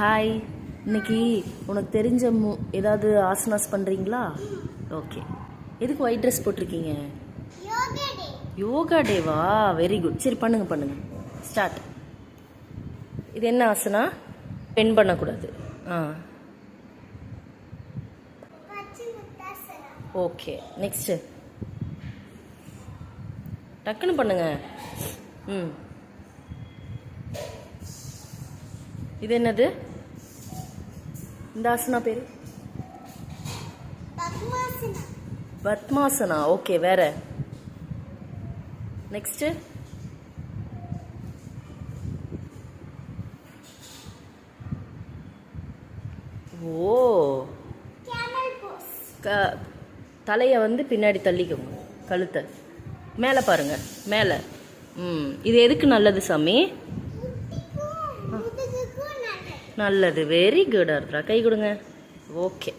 Hi. இன்னைக்கு உனக்கு தெரிஞ்ச ஏதாவது ஆசனாஸ் பண்ணுறீங்களா? ஓகே. எதுக்கு ஒயிட் ட்ரெஸ் போட்டிருக்கீங்க? யோகா டேவா? Very good. சரி, பண்ணுங்க ஸ்டார்ட். இது என்ன ஆசனா? பென் பண்ணக்கூடாது. ஓகே, நெக்ஸ்ட்டு டக்குன்னு பண்ணுங்க. இது என்னது? இந்த ஆசனா பேரு பத்மாசனா. ஓகே, வேற நெக்ஸ்ட். ஓ, தலையை பின்னாடி தள்ளிக்கோங்க, கழுத்தை மேலே பாருங்க, மேலே. இது எதுக்கு நல்லது சாமி? நல்லது. Very good. ஆர்த்ரா, கை கொடுங்க. ஓகே.